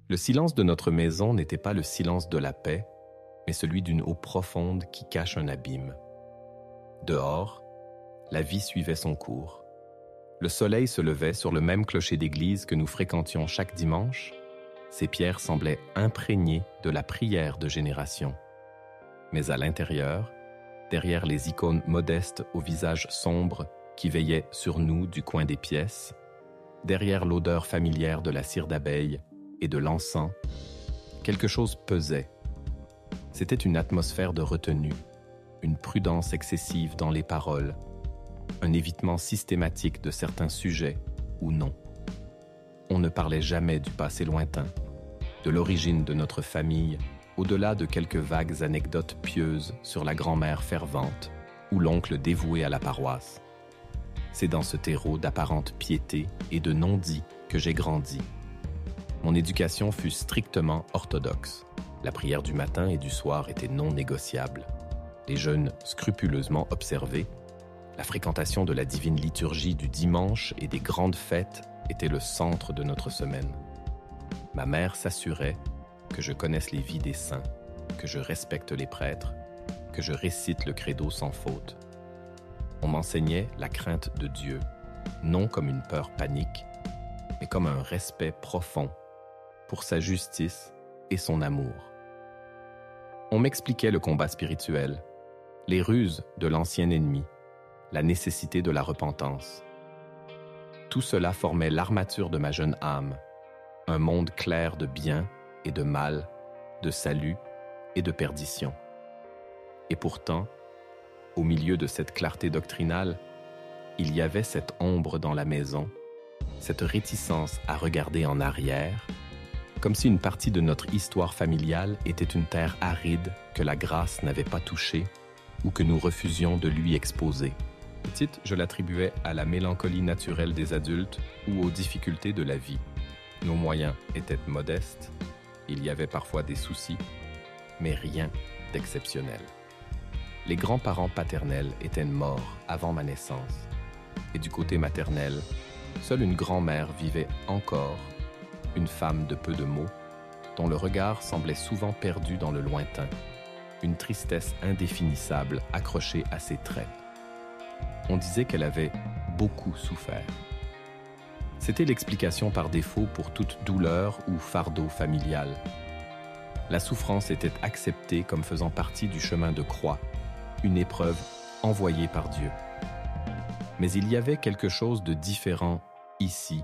Le silence de notre maison n'était pas le silence de la paix, mais celui d'une eau profonde qui cache un abîme. Dehors, la vie suivait son cours. Le soleil se levait sur le même clocher d'église que nous fréquentions chaque dimanche. Ses pierres semblaient imprégnées de la prière de génération. Mais à l'intérieur, derrière les icônes modestes au visage sombre qui veillaient sur nous du coin des pièces, derrière l'odeur familière de la cire d'abeille et de l'encens, quelque chose pesait. C'était une atmosphère de retenue, une prudence excessive dans les paroles, un évitement systématique de certains sujets ou non. On ne parlait jamais du passé lointain, de l'origine de notre famille, au-delà de quelques vagues anecdotes pieuses sur la grand-mère fervente ou l'oncle dévoué à la paroisse. C'est dans ce terreau d'apparente piété et de non-dit que j'ai grandi. Mon éducation fut strictement orthodoxe. La prière du matin et du soir était non négociable. Les jeûnes scrupuleusement observés, la fréquentation de la divine liturgie du dimanche et des grandes fêtes était le centre de notre semaine. Ma mère s'assurait que je connaisse les vies des saints, que je respecte les prêtres, que je récite le credo sans faute. On m'enseignait la crainte de Dieu, non comme une peur panique, mais comme un respect profond pour sa justice et son amour. On m'expliquait le combat spirituel, les ruses de l'ancien ennemi, la nécessité de la repentance. Tout cela formait l'armature de ma jeune âme, un monde clair de bien et de mal, de salut et de perdition. Et pourtant, au milieu de cette clarté doctrinale, il y avait cette ombre dans la maison, cette réticence à regarder en arrière, comme si une partie de notre histoire familiale était une terre aride que la grâce n'avait pas touchée ou que nous refusions de lui exposer. Petite, je l'attribuais à la mélancolie naturelle des adultes ou aux difficultés de la vie. Nos moyens étaient modestes, il y avait parfois des soucis, mais rien d'exceptionnel. Les grands-parents paternels étaient morts avant ma naissance, et du côté maternel, seule une grand-mère vivait encore, une femme de peu de mots, dont le regard semblait souvent perdu dans le lointain, une tristesse indéfinissable accrochée à ses traits. On disait qu'elle avait beaucoup souffert. C'était l'explication par défaut pour toute douleur ou fardeau familial. La souffrance était acceptée comme faisant partie du chemin de croix, une épreuve envoyée par Dieu. Mais il y avait quelque chose de différent ici.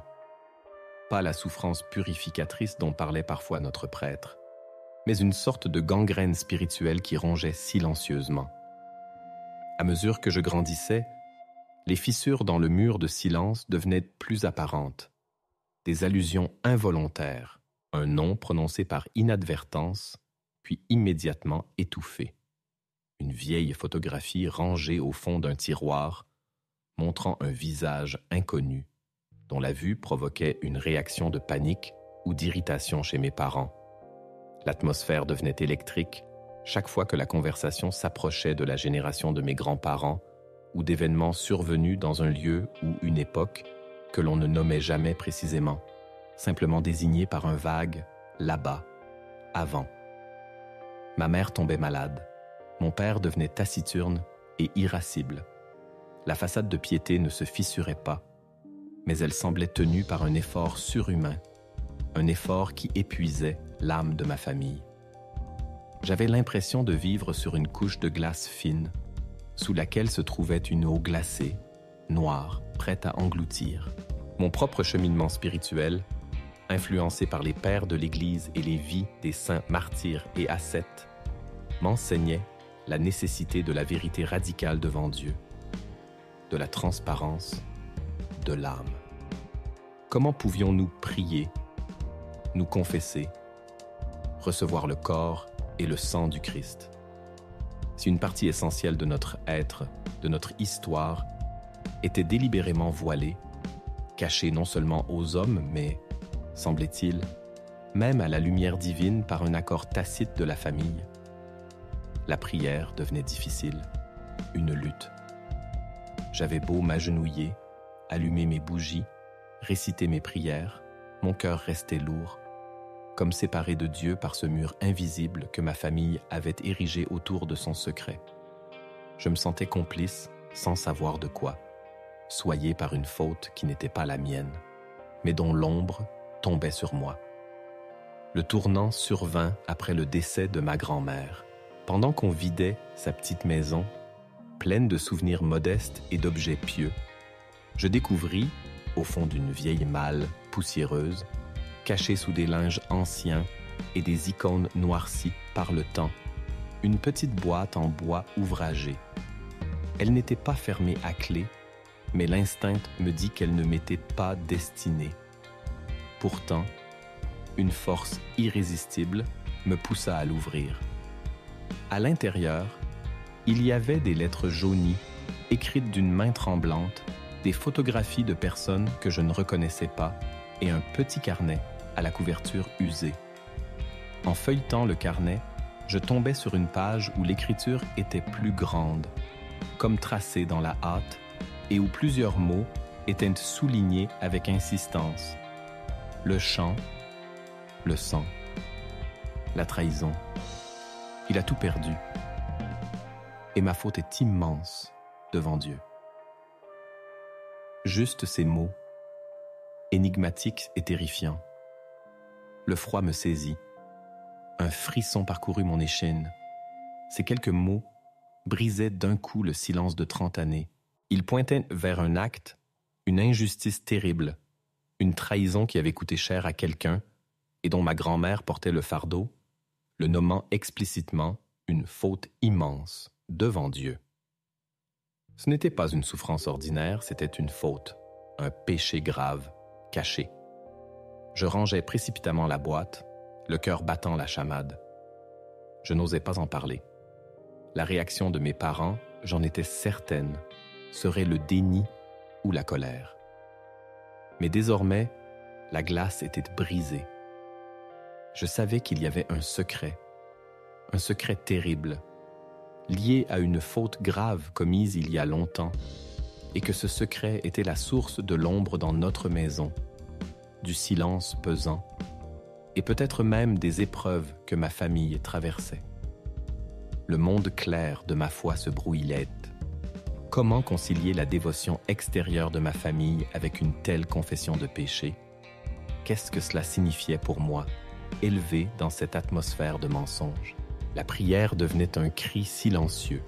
Pas la souffrance purificatrice dont parlait parfois notre prêtre, mais une sorte de gangrène spirituelle qui rongeait silencieusement. À mesure que je grandissais, les fissures dans le mur de silence devenaient plus apparentes. Des allusions involontaires, un nom prononcé par inadvertance, puis immédiatement étouffé. Une vieille photographie rangée au fond d'un tiroir, montrant un visage inconnu, dont la vue provoquait une réaction de panique ou d'irritation chez mes parents. L'atmosphère devenait électrique chaque fois que la conversation s'approchait de la génération de mes grands-parents ou d'événements survenus dans un lieu ou une époque que l'on ne nommait jamais précisément, simplement désignés par un vague « là-bas »,« avant ». Ma mère tombait malade. Mon père devenait taciturne et irascible. La façade de piété ne se fissurait pas, mais elle semblait tenue par un effort surhumain, un effort qui épuisait l'âme de ma famille. J'avais l'impression de vivre sur une couche de glace fine, sous laquelle se trouvait une eau glacée, noire, prête à engloutir. Mon propre cheminement spirituel, influencé par les pères de l'Église et les vies des saints martyrs et ascètes, m'enseignait la nécessité de la vérité radicale devant Dieu, de la transparence de l'âme. Comment pouvions-nous prier, nous confesser, recevoir le corps et le sang du Christ? Si une partie essentielle de notre être, de notre histoire, était délibérément voilée, cachée non seulement aux hommes, mais, semblait-il, même à la lumière divine par un accord tacite de la famille, la prière devenait difficile, une lutte. J'avais beau m'agenouiller, allumer mes bougies, réciter mes prières, mon cœur restait lourd. comme séparé de Dieu par ce mur invisible que ma famille avait érigé autour de son secret. Je me sentais complice, sans savoir de quoi, soyé par une faute qui n'était pas la mienne, mais dont l'ombre tombait sur moi. Le tournant survint après le décès de ma grand-mère. Pendant qu'on vidait sa petite maison, pleine de souvenirs modestes et d'objets pieux, je découvris, au fond d'une vieille malle poussiéreuse, cachée sous des linges anciens et des icônes noircies par le temps, une petite boîte en bois ouvragé. Elle n'était pas fermée à clé, mais l'instinct me dit qu'elle ne m'était pas destinée. Pourtant, une force irrésistible me poussa à l'ouvrir. À l'intérieur, il y avait des lettres jaunies, écrites d'une main tremblante, des photographies de personnes que je ne reconnaissais pas et un petit carnet à la couverture usée. En feuilletant le carnet, je tombais sur une page où l'écriture était plus grande, comme tracée dans la hâte, et où plusieurs mots étaient soulignés avec insistance. Le chant, le sang, la trahison. Il a tout perdu. Et ma faute est immense devant Dieu. Juste ces mots, énigmatiques et terrifiants. Le froid me saisit. Un frisson parcourut mon échine. Ces quelques mots brisaient d'un coup le silence de 30 années. Ils pointaient vers un acte, une injustice terrible, une trahison qui avait coûté cher à quelqu'un et dont ma grand-mère portait le fardeau, le nommant explicitement une faute immense devant Dieu. Ce n'était pas une souffrance ordinaire, c'était une faute, un péché grave, caché. Je rangeais précipitamment la boîte, le cœur battant la chamade. Je n'osais pas en parler. La réaction de mes parents, j'en étais certaine, serait le déni ou la colère. Mais désormais, la glace était brisée. Je savais qu'il y avait un secret terrible, lié à une faute grave commise il y a longtemps, et que ce secret était la source de l'ombre dans notre maison, du silence pesant, et peut-être même des épreuves que ma famille traversait. Le monde clair de ma foi se brouillait. Comment concilier la dévotion extérieure de ma famille avec une telle confession de péché? Qu'est-ce que cela signifiait pour moi, élevé dans cette atmosphère de mensonge? La prière devenait un cri silencieux,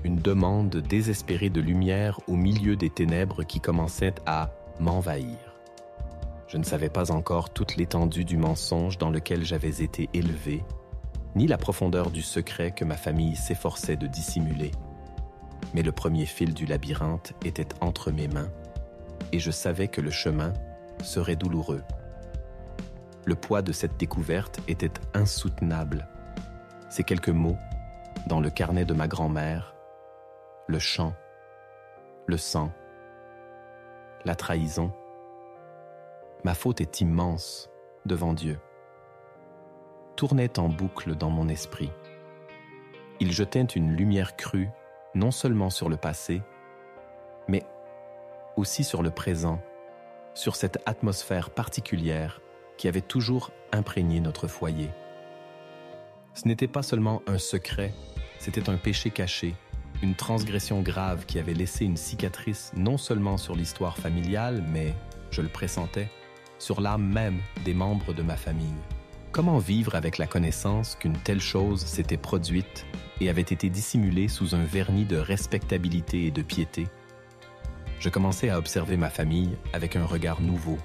une demande désespérée de lumière au milieu des ténèbres qui commençaient à m'envahir. Je ne savais pas encore toute l'étendue du mensonge dans lequel j'avais été élevé, ni la profondeur du secret que ma famille s'efforçait de dissimuler. Mais le premier fil du labyrinthe était entre mes mains, et je savais que le chemin serait douloureux. Le poids de cette découverte était insoutenable. Ces quelques mots, dans le carnet de ma grand-mère, le chant, le sang, la trahison. Ma faute est immense devant Dieu. Tournait en boucle dans mon esprit. Il jetait une lumière crue, non seulement sur le passé, mais aussi sur le présent, sur cette atmosphère particulière qui avait toujours imprégné notre foyer. Ce n'était pas seulement un secret, c'était un péché caché, une transgression grave qui avait laissé une cicatrice non seulement sur l'histoire familiale, mais, je le pressentais, sur l'âme même des membres de ma famille. Comment vivre avec la connaissance qu'une telle chose s'était produite et avait été dissimulée sous un vernis de respectabilité et de piété? Je commençais à observer ma famille avec un regard nouveau.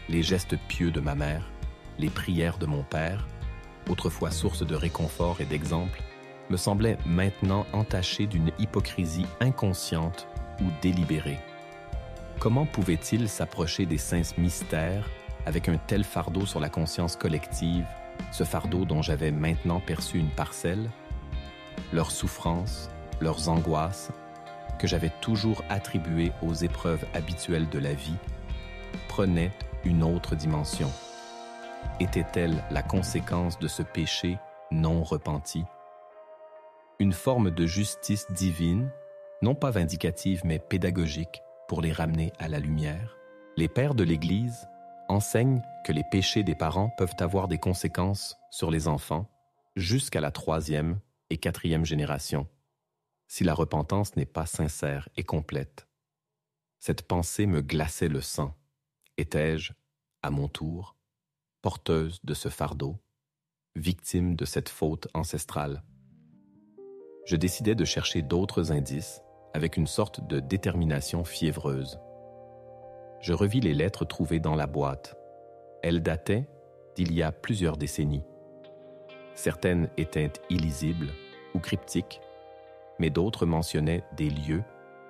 Les gestes pieux de ma mère, les prières de mon père, autrefois source de réconfort et d'exemple, me semblaient maintenant entachés d'une hypocrisie inconsciente ou délibérée. Comment pouvait-il s'approcher des saints mystères avec un tel fardeau sur la conscience collective, ce fardeau dont j'avais maintenant perçu une parcelle? Leurs souffrances, leurs angoisses, que j'avais toujours attribuées aux épreuves habituelles de la vie, prenaient une autre dimension. Était-elle la conséquence de ce péché non repenti? Une forme de justice divine, non pas vindicative mais pédagogique, pour les ramener à la lumière? Les pères de l'Église, enseigne que les péchés des parents peuvent avoir des conséquences sur les enfants jusqu'à la 3e et 4e génération, si la repentance n'est pas sincère et complète. Cette pensée me glaçait le sang. Étais-je, à mon tour, porteuse de ce fardeau, victime de cette faute ancestrale? Je décidai de chercher d'autres indices avec une sorte de détermination fiévreuse. Je revis les lettres trouvées dans la boîte. Elles dataient d'il y a plusieurs décennies. Certaines étaient illisibles ou cryptiques, mais d'autres mentionnaient des lieux,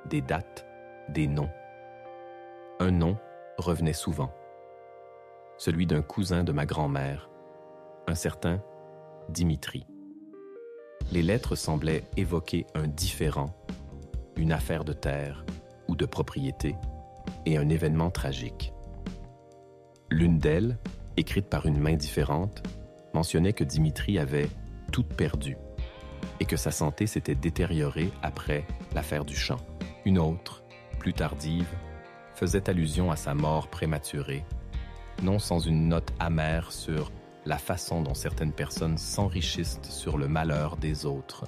des dates, des noms. Un nom revenait souvent, celui d'un cousin de ma grand-mère, un certain Dimitri. Les lettres semblaient évoquer un différend, une affaire de terre ou de propriété et un événement tragique. L'une d'elles, écrite par une main différente, mentionnait que Dimitri avait tout perdu et que sa santé s'était détériorée après l'affaire du champ. Une autre, plus tardive, faisait allusion à sa mort prématurée, non sans une note amère sur la façon dont certaines personnes s'enrichissent sur le malheur des autres.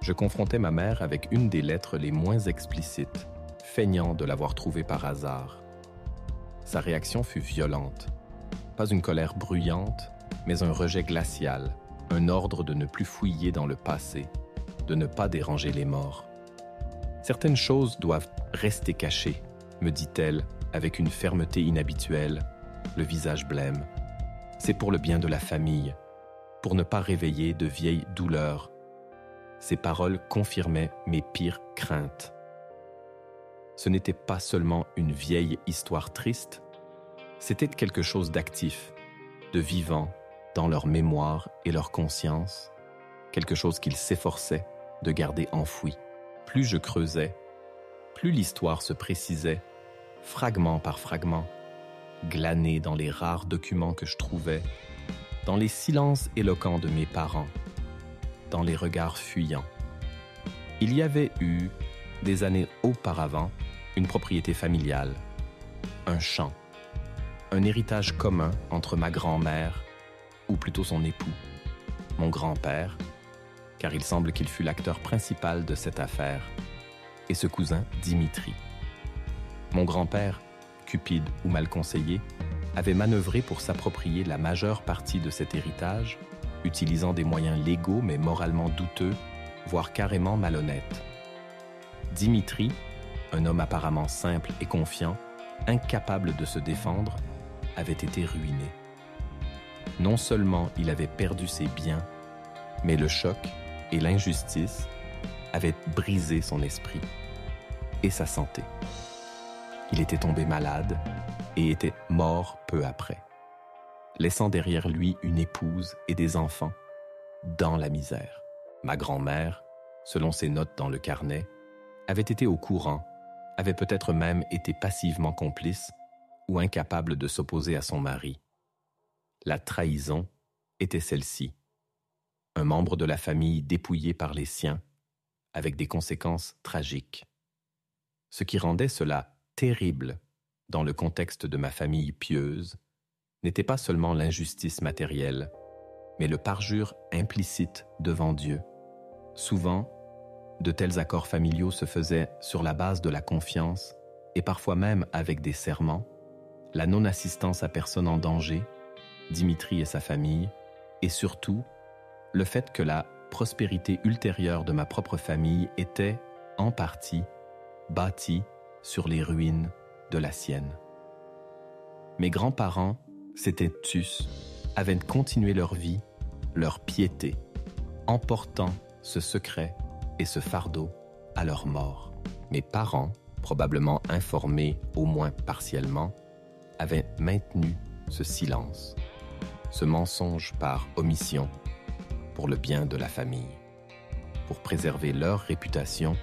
Je confrontais ma mère avec une des lettres les moins explicites, feignant de l'avoir trouvée par hasard. Sa réaction fut violente. Pas une colère bruyante, mais un rejet glacial, un ordre de ne plus fouiller dans le passé, de ne pas déranger les morts. Certaines choses doivent rester cachées, me dit-elle avec une fermeté inhabituelle, le visage blême. C'est pour le bien de la famille, pour ne pas réveiller de vieilles douleurs. Ces paroles confirmaient mes pires craintes. Ce n'était pas seulement une vieille histoire triste, c'était quelque chose d'actif, de vivant dans leur mémoire et leur conscience, quelque chose qu'ils s'efforçaient de garder enfoui. Plus je creusais, plus l'histoire se précisait, fragment par fragment, glanée dans les rares documents que je trouvais, dans les silences éloquents de mes parents, dans les regards fuyants. Il y avait eu, des années auparavant, une propriété familiale, un champ, un héritage commun entre ma grand-mère, ou plutôt son époux, mon grand-père, car il semble qu'il fut l'acteur principal de cette affaire, et ce cousin Dimitri. Mon grand-père, cupide ou mal conseillé, avait manœuvré pour s'approprier la majeure partie de cet héritage, utilisant des moyens légaux mais moralement douteux, voire carrément malhonnêtes. Dimitri, un homme apparemment simple et confiant, incapable de se défendre, avait été ruiné. Non seulement il avait perdu ses biens, mais le choc et l'injustice avaient brisé son esprit et sa santé. Il était tombé malade et était mort peu après, laissant derrière lui une épouse et des enfants dans la misère. Ma grand-mère, selon ses notes dans le carnet, avait été au courant, avait peut-être même été passivement complice ou incapable de s'opposer à son mari. La trahison était celle-ci. Un membre de la famille dépouillé par les siens, avec des conséquences tragiques. Ce qui rendait cela terrible dans le contexte de ma famille pieuse n'était pas seulement l'injustice matérielle, mais le parjure implicite devant Dieu. Souvent, de tels accords familiaux se faisaient sur la base de la confiance et parfois même avec des serments, la non-assistance à personne en danger, Dimitri et sa famille, et surtout, le fait que la prospérité ultérieure de ma propre famille était, en partie, bâtie sur les ruines de la sienne. Mes grands-parents s'étaient tus, avaient continué leur vie, leur piété, emportant ce secret et ce fardeau à leur mort. Mes parents, probablement informés au moins partiellement, avaient maintenu ce silence, ce mensonge par omission, pour le bien de la famille, pour préserver leur réputation,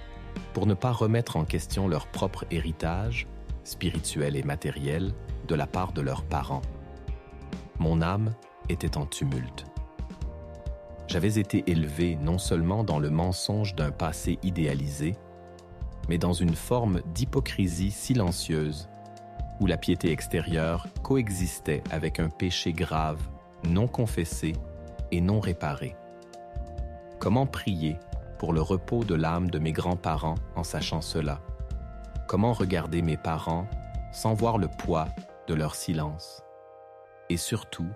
pour ne pas remettre en question leur propre héritage, spirituel et matériel, de la part de leurs parents. Mon âme était en tumulte. J'avais été élevé non seulement dans le mensonge d'un passé idéalisé, mais dans une forme d'hypocrisie silencieuse, où la piété extérieure coexistait avec un péché grave, non confessé et non réparé. Comment prier pour le repos de l'âme de mes grands-parents en sachant cela? Comment regarder mes parents sans voir le poids de leur silence? Et surtout,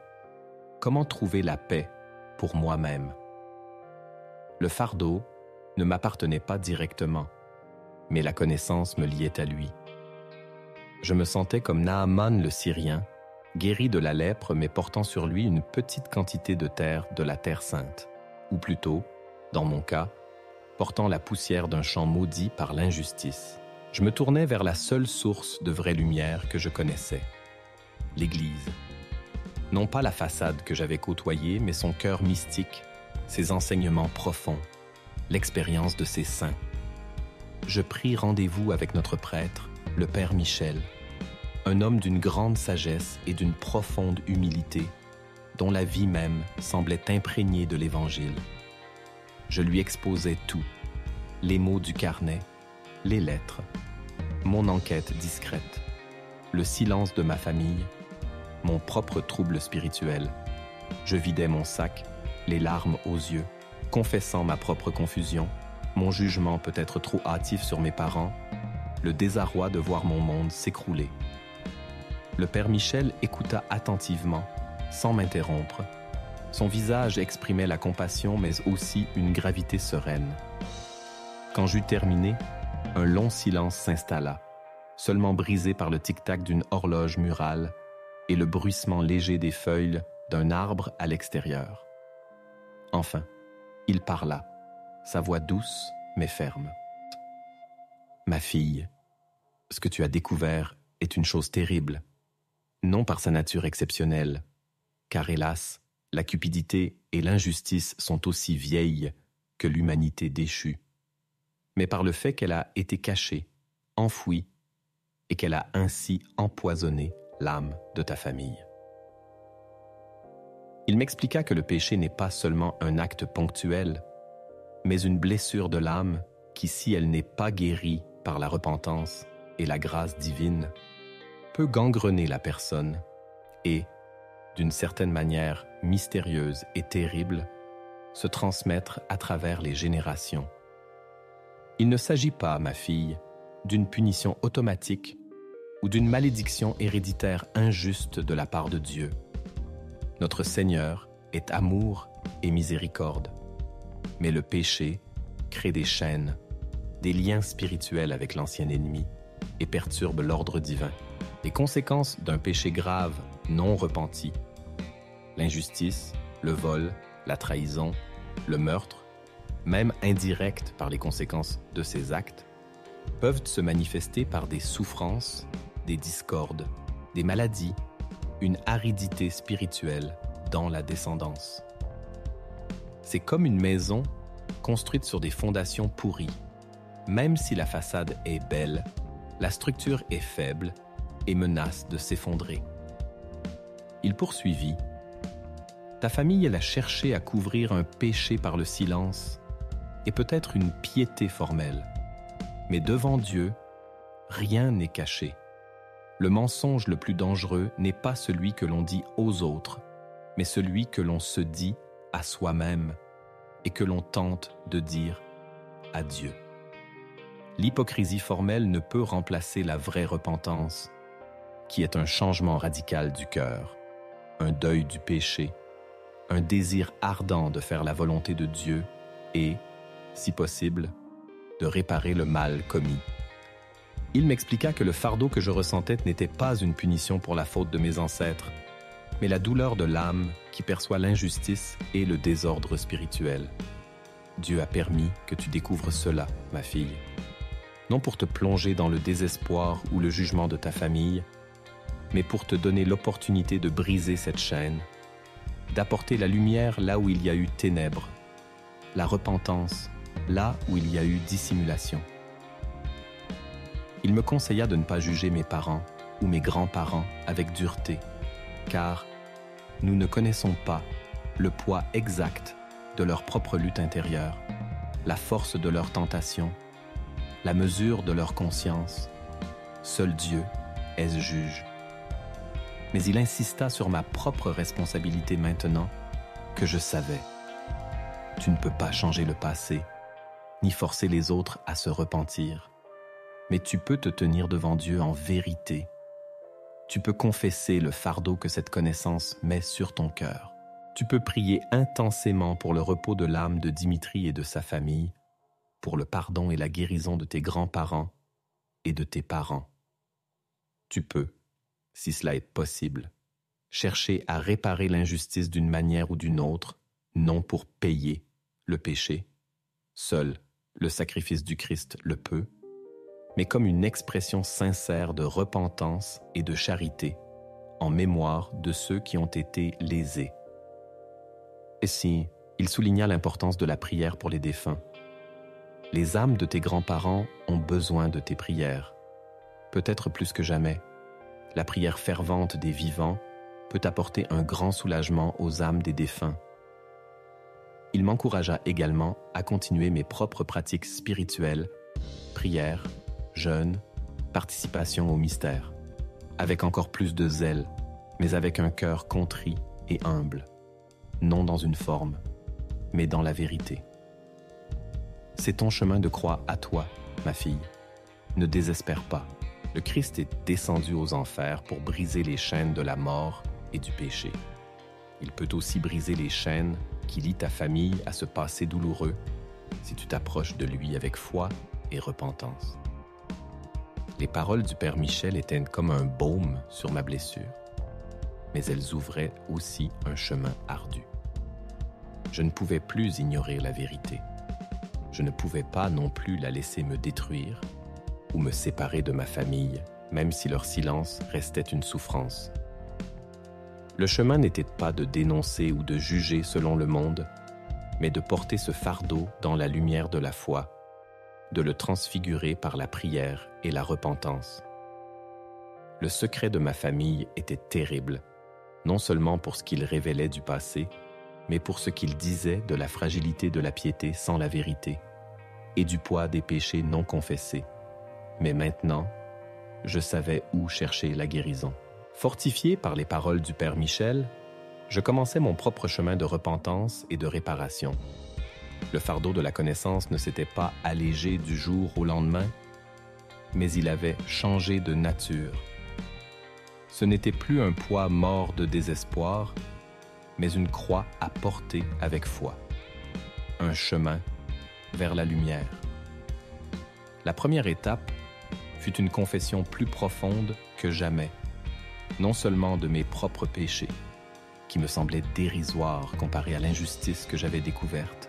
comment trouver la paix pour moi-même? Le fardeau ne m'appartenait pas directement, mais la connaissance me liait à lui. Je me sentais comme Naaman le Syrien, guéri de la lèpre mais portant sur lui une petite quantité de terre de la Terre sainte, ou plutôt, dans mon cas, portant la poussière d'un champ maudit par l'injustice. Je me tournais vers la seule source de vraie lumière que je connaissais, l'Église. Non pas la façade que j'avais côtoyée, mais son cœur mystique, ses enseignements profonds, l'expérience de ses saints. Je pris rendez-vous avec notre prêtre, le Père Michel, un homme d'une grande sagesse et d'une profonde humilité, dont la vie même semblait imprégnée de l'Évangile. Je lui exposais tout, les mots du carnet, les lettres, mon enquête discrète, le silence de ma famille, mon propre trouble spirituel. Je vidais mon sac, les larmes aux yeux, confessant ma propre confusion, mon jugement peut-être trop hâtif sur mes parents, le désarroi de voir mon monde s'écrouler. Le Père Michel écouta attentivement, sans m'interrompre. Son visage exprimait la compassion, mais aussi une gravité sereine. Quand j'eus terminé, un long silence s'installa, seulement brisé par le tic-tac d'une horloge murale et le bruissement léger des feuilles d'un arbre à l'extérieur. Enfin, il parla, sa voix douce mais ferme. « Ma fille, ce que tu as découvert est une chose terrible, non par sa nature exceptionnelle, car hélas, la cupidité et l'injustice sont aussi vieilles que l'humanité déchue, mais par le fait qu'elle a été cachée, enfouie, et qu'elle a ainsi empoisonné l'âme de ta famille. » Il m'expliqua que le péché n'est pas seulement un acte ponctuel, mais une blessure de l'âme qui, si elle n'est pas guérie par la repentance et la grâce divine, peut gangrener la personne et, d'une certaine manière mystérieuse et terrible, se transmettre à travers les générations. Il ne s'agit pas, ma fille, d'une punition automatique ou d'une malédiction héréditaire injuste de la part de Dieu. Notre Seigneur est amour et miséricorde, mais le péché crée des chaînes, des liens spirituels avec l'ancien ennemi et perturbe l'ordre divin. Les conséquences d'un péché grave non repenti, l'injustice, le vol, la trahison, le meurtre, même indirectes par les conséquences de ces actes, peuvent se manifester par des souffrances, des discordes, des maladies, une aridité spirituelle dans la descendance. C'est comme une maison construite sur des fondations pourries. Même si la façade est belle, la structure est faible et menace de s'effondrer. Il poursuivit. Ta famille, elle a cherché à couvrir un péché par le silence et peut-être une piété formelle. Mais devant Dieu, rien n'est caché. Le mensonge le plus dangereux n'est pas celui que l'on dit aux autres, mais celui que l'on se dit à soi-même et que l'on tente de dire à Dieu. L'hypocrisie formelle ne peut remplacer la vraie repentance, qui est un changement radical du cœur, un deuil du péché, un désir ardent de faire la volonté de Dieu et, si possible, de réparer le mal commis. Il m'expliqua que le fardeau que je ressentais n'était pas une punition pour la faute de mes ancêtres, mais la douleur de l'âme qui perçoit l'injustice et le désordre spirituel. Dieu a permis que tu découvres cela, ma fille. Non pour te plonger dans le désespoir ou le jugement de ta famille, mais pour te donner l'opportunité de briser cette chaîne, d'apporter la lumière là où il y a eu ténèbres, la repentance là où il y a eu dissimulation. Il me conseilla de ne pas juger mes parents ou mes grands-parents avec dureté, car nous ne connaissons pas le poids exact de leur propre lutte intérieure, la force de leur tentation, la mesure de leur conscience. Seul Dieu, est-ce juge. Mais il insista sur ma propre responsabilité maintenant que je savais. Tu ne peux pas changer le passé, ni forcer les autres à se repentir. Mais tu peux te tenir devant Dieu en vérité. Tu peux confesser le fardeau que cette connaissance met sur ton cœur. Tu peux prier intensément pour le repos de l'âme de Dimitri et de sa famille, pour le pardon et la guérison de tes grands-parents et de tes parents. Tu peux, si cela est possible, chercher à réparer l'injustice d'une manière ou d'une autre, non pour payer le péché. Seul le sacrifice du Christ le peut, mais comme une expression sincère de repentance et de charité en mémoire de ceux qui ont été lésés. Et si il souligna l'importance de la prière pour les défunts. Les âmes de tes grands-parents ont besoin de tes prières, peut-être plus que jamais. La prière fervente des vivants peut apporter un grand soulagement aux âmes des défunts. Il m'encouragea également à continuer mes propres pratiques spirituelles, prière, jeûne, participation au mystère, avec encore plus de zèle, mais avec un cœur contrit et humble, non dans une forme, mais dans la vérité. C'est ton chemin de croix à toi, ma fille. Ne désespère pas. Le Christ est descendu aux enfers pour briser les chaînes de la mort et du péché. Il peut aussi briser les chaînes qui lient ta famille à ce passé douloureux si tu t'approches de lui avec foi et repentance. Les paroles du Père Michel étaient comme un baume sur ma blessure, mais elles ouvraient aussi un chemin ardu. Je ne pouvais plus ignorer la vérité. Je ne pouvais pas non plus la laisser me détruire ou me séparer de ma famille, même si leur silence restait une souffrance. Le chemin n'était pas de dénoncer ou de juger selon le monde, mais de porter ce fardeau dans la lumière de la foi, de le transfigurer par la prière et la repentance. Le secret de ma famille était terrible, non seulement pour ce qu'il révélait du passé, mais pour ce qu'il disait de la fragilité de la piété sans la vérité et du poids des péchés non confessés. Mais maintenant, je savais où chercher la guérison. Fortifié par les paroles du Père Michel, je commençais mon propre chemin de repentance et de réparation. Le fardeau de la connaissance ne s'était pas allégé du jour au lendemain, mais il avait changé de nature. Ce n'était plus un poids mort de désespoir, mais une croix à porter avec foi. Un chemin vers la lumière. La première étape fut une confession plus profonde que jamais, non seulement de mes propres péchés, qui me semblaient dérisoires comparés à l'injustice que j'avais découverte,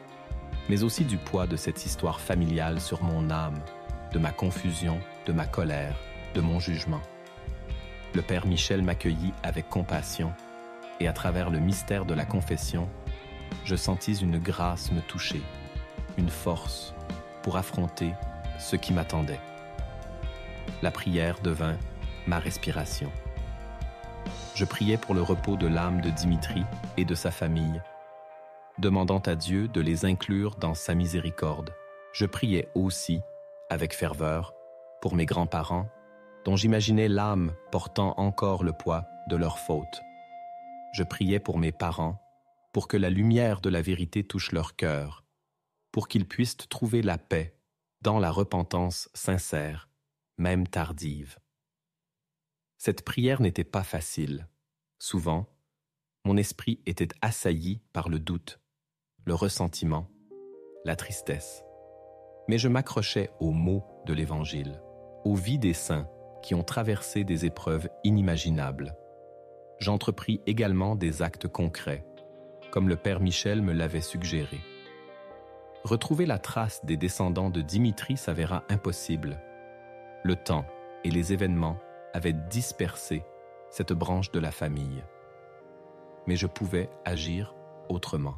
mais aussi du poids de cette histoire familiale sur mon âme, de ma confusion, de ma colère, de mon jugement. Le Père Michel m'accueillit avec compassion, et à travers le mystère de la confession, je sentis une grâce me toucher, une force pour affronter ce qui m'attendait. La prière devint ma respiration. Je priais pour le repos de l'âme de Dimitri et de sa famille, demandant à Dieu de les inclure dans sa miséricorde. Je priais aussi, avec ferveur, pour mes grands-parents, dont j'imaginais l'âme portant encore le poids de leurs fautes. Je priais pour mes parents, pour que la lumière de la vérité touche leur cœur, pour qu'ils puissent trouver la paix dans la repentance sincère, même tardive. Cette prière n'était pas facile. Souvent, mon esprit était assailli par le doute, le ressentiment, la tristesse. Mais je m'accrochais aux mots de l'Évangile, aux vies des saints qui ont traversé des épreuves inimaginables. J'entrepris également des actes concrets, comme le Père Michel me l'avait suggéré. Retrouver la trace des descendants de Dimitri s'avéra impossible. Le temps et les événements avaient dispersé cette branche de la famille. Mais je pouvais agir autrement.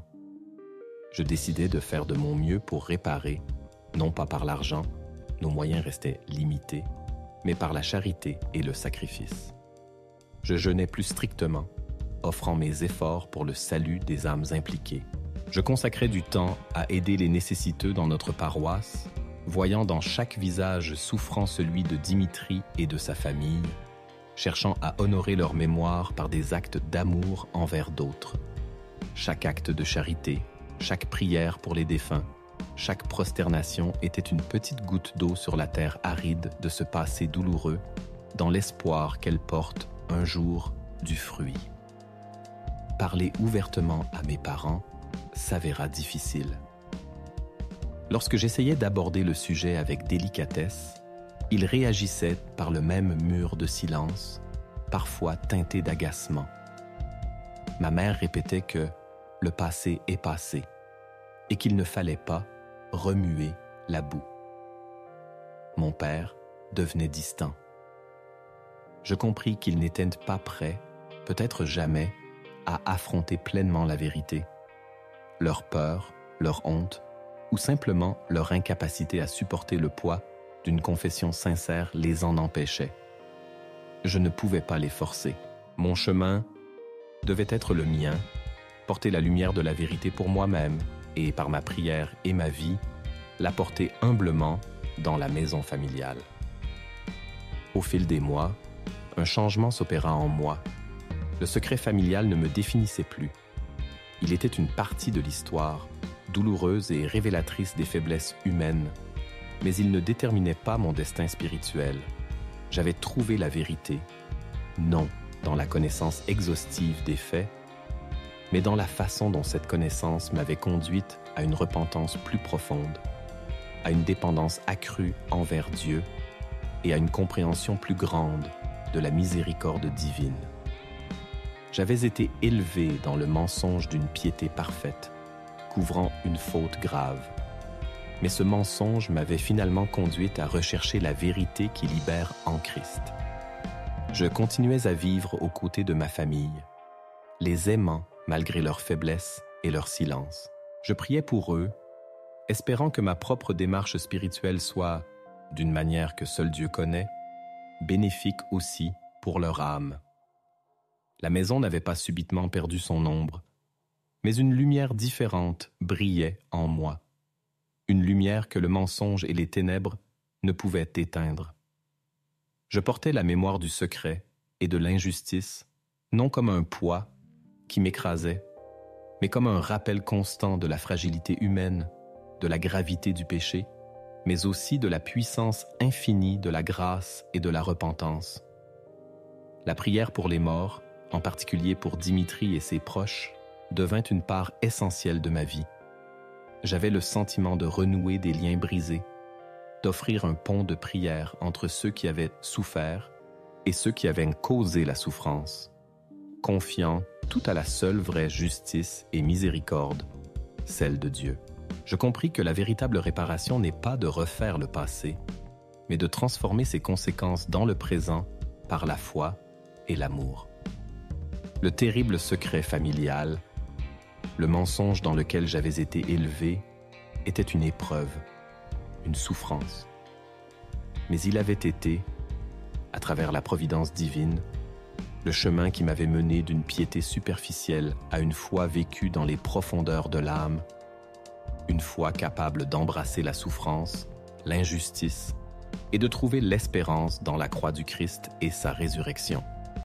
Je décidai de faire de mon mieux pour réparer, non pas par l'argent, nos moyens restaient limités, mais par la charité et le sacrifice. Je jeûnais plus strictement, offrant mes efforts pour le salut des âmes impliquées. Je consacrais du temps à aider les nécessiteux dans notre paroisse, voyant dans chaque visage souffrant celui de Dimitri et de sa famille, cherchant à honorer leur mémoire par des actes d'amour envers d'autres. Chaque acte de charité, chaque prière pour les défunts, chaque prosternation était une petite goutte d'eau sur la terre aride de ce passé douloureux, dans l'espoir qu'elle porte un jour du fruit. Parler ouvertement à mes parents s'avéra difficile. Lorsque j'essayais d'aborder le sujet avec délicatesse, ils réagissaient par le même mur de silence, parfois teinté d'agacement. Ma mère répétait que le passé est passé et qu'il ne fallait pas remuer la boue. Mon père devenait distant. Je compris qu'ils n'étaient pas prêts, peut-être jamais, à affronter pleinement la vérité. Leur peur, leur honte, ou simplement leur incapacité à supporter le poids d'une confession sincère les en empêchait. Je ne pouvais pas les forcer. Mon chemin devait être le mien, porter la lumière de la vérité pour moi-même et, par ma prière et ma vie, la porter humblement dans la maison familiale. Au fil des mois, un changement s'opéra en moi. Le secret familial ne me définissait plus. Il était une partie de l'histoire, douloureuse et révélatrice des faiblesses humaines, mais il ne déterminait pas mon destin spirituel. J'avais trouvé la vérité, non dans la connaissance exhaustive des faits, mais dans la façon dont cette connaissance m'avait conduite à une repentance plus profonde, à une dépendance accrue envers Dieu et à une compréhension plus grande de la miséricorde divine. J'avais été élevé dans le mensonge d'une piété parfaite, couvrant une faute grave. Mais ce mensonge m'avait finalement conduite à rechercher la vérité qui libère en Christ. Je continuais à vivre aux côtés de ma famille, les aimant malgré leur faiblesse et leur silence. Je priais pour eux, espérant que ma propre démarche spirituelle soit, d'une manière que seul Dieu connaît, bénéfique aussi pour leur âme. La maison n'avait pas subitement perdu son ombre, mais une lumière différente brillait en moi. Une lumière que le mensonge et les ténèbres ne pouvaient éteindre. Je portais la mémoire du secret et de l'injustice, non comme un poids qui m'écrasait, mais comme un rappel constant de la fragilité humaine, de la gravité du péché, mais aussi de la puissance infinie de la grâce et de la repentance. La prière pour les morts, en particulier pour Dimitri et ses proches, devint une part essentielle de ma vie. J'avais le sentiment de renouer des liens brisés, d'offrir un pont de prière entre ceux qui avaient souffert et ceux qui avaient causé la souffrance, confiant tout à la seule vraie justice et miséricorde, celle de Dieu. Je compris que la véritable réparation n'est pas de refaire le passé, mais de transformer ses conséquences dans le présent par la foi et l'amour. Le terrible secret familial, le mensonge dans lequel j'avais été élevé, était une épreuve, une souffrance. Mais il avait été, à travers la providence divine, le chemin qui m'avait mené d'une piété superficielle à une foi vécue dans les profondeurs de l'âme, une foi capable d'embrasser la souffrance, l'injustice et de trouver l'espérance dans la croix du Christ et sa résurrection.